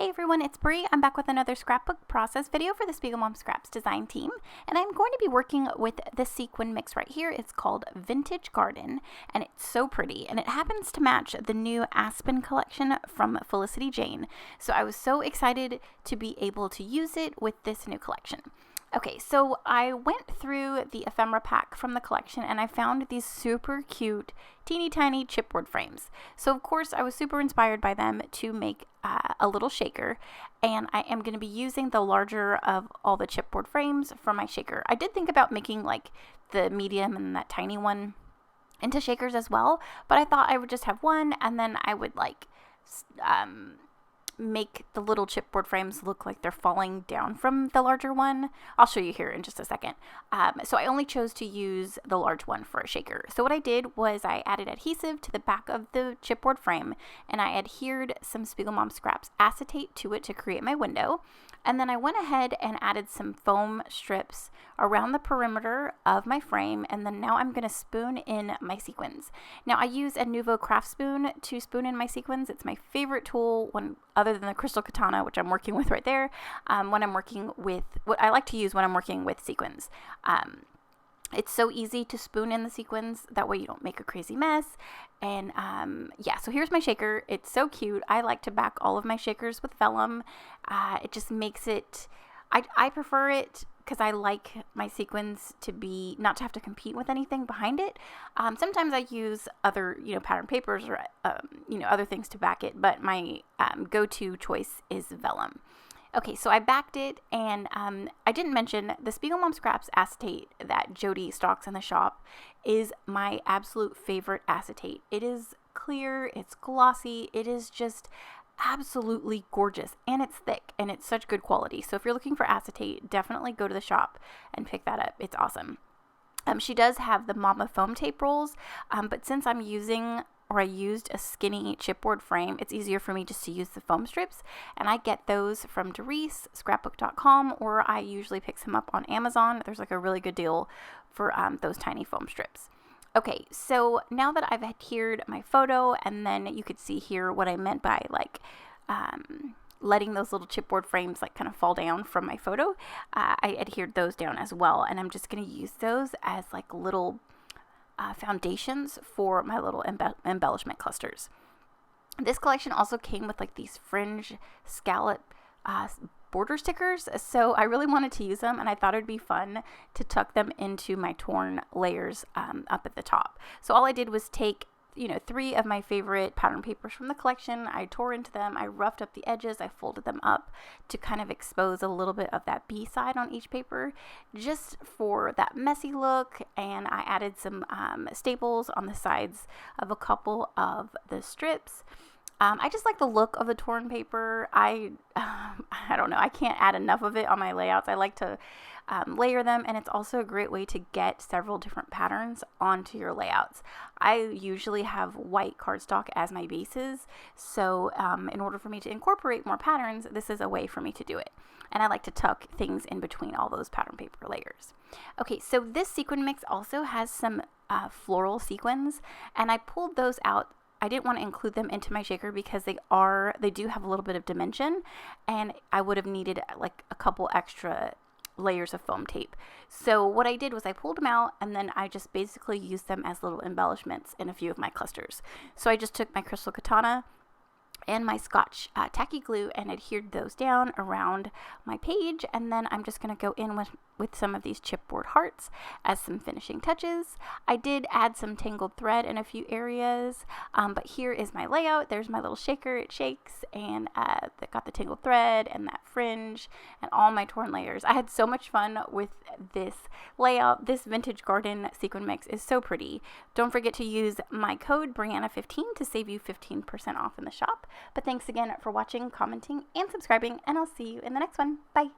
Hey everyone, it's Bree. I'm back with another scrapbook process video for the SpiegelMom Scraps design team, and I'm going to be working with this sequin mix right here. It's called Vintage Garden, and it's so pretty, and it happens to match the new Aspen collection from Felicity Jane, so I was so excited to be able to use it with this new collection. Okay, so I went through the ephemera pack from the collection and I found these super cute, teeny tiny chipboard frames. So of course I was super inspired by them to make a little shaker, and I am going to be using the larger of all the chipboard frames for my shaker. I did think about making like the medium and that tiny one into shakers as well, but I thought I would just have one and then I would like make the little chipboard frames look like they're falling down from the larger one. I'll show you here in just a second. So I only chose to use the large one for a shaker. So what I did was I added adhesive to the back of the chipboard frame, and I adhered some SpiegelMom Scraps acetate to it to create my window. And then I went ahead and added some foam strips around the perimeter of my frame, and then now I'm going to spoon in my sequins. Now I use a Nuvo craft spoon to spoon in my sequins. It's my favorite tool when, other than the crystal katana, which I'm working with right there, when I'm working with, what I like to use when I'm working with sequins. It's so easy to spoon in the sequins, that way you don't make a crazy mess. And yeah, so here's my shaker. It's so cute. I like to back all of my shakers with vellum. It just makes it, I prefer it because I like my sequins to be, not to have to compete with anything behind it. Sometimes I use other, pattern papers or, other things to back it, but my go-to choice is vellum. Okay, so I backed it, and I didn't mention the SpiegelMom Scraps acetate that Jody stocks in the shop is my absolute favorite acetate. It is clear, it's glossy, it is just absolutely gorgeous, and it's thick, and it's such good quality. So if you're looking for acetate, definitely go to the shop and pick that up. It's awesome. She does have the Mama foam tape rolls, but since I used a skinny chipboard frame, it's easier for me just to use the foam strips, and I get those from Doris, scrapbook.com, or I usually pick some up on Amazon. There's like a really good deal for those tiny foam strips. Okay, so now that I've adhered my photo, and then you could see here what I meant by like letting those little chipboard frames like kind of fall down from my photo, I adhered those down as well, and I'm just going to use those as like little foundations for my little embellishment clusters. This collection also came with like these fringe scallop border stickers, so I really wanted to use them, and I thought it would be fun to tuck them into my torn layers up at the top. So all I did was take 3 of my favorite pattern papers from the collection. I tore into them, I roughed up the edges, I folded them up to kind of expose a little bit of that B side on each paper just for that messy look, and I added some staples on the sides of a couple of the strips. I just like the look of the torn paper. I don't know, I can't add enough of it on my layouts. I like to layer them, and it's also a great way to get several different patterns onto your layouts. I usually have white cardstock as my bases, so in order for me to incorporate more patterns, this is a way for me to do it. And I like to tuck things in between all those pattern paper layers. Okay, so this sequin mix also has some floral sequins, and I pulled those out. I didn't want to include them into my shaker because they do have a little bit of dimension, and I would have needed like a couple extra layers of foam tape. So what I did was I pulled them out, and then I just basically used them as little embellishments in a few of my clusters. So I just took my crystal katana and my Scotch tacky glue and adhered those down around my page, and then I'm just going to go in with some of these chipboard hearts as some finishing touches. I did add some tangled thread in a few areas, but here is my layout. There's my little shaker. It shakes, and it got the tangled thread and that fringe and all my torn layers. I had so much fun with this layout. This Vintage Garden sequin mix is so pretty. Don't forget to use my code Brianna15 to save you 15% off in the shop. But thanks again for watching, commenting, and subscribing, and I'll see you in the next one. Bye!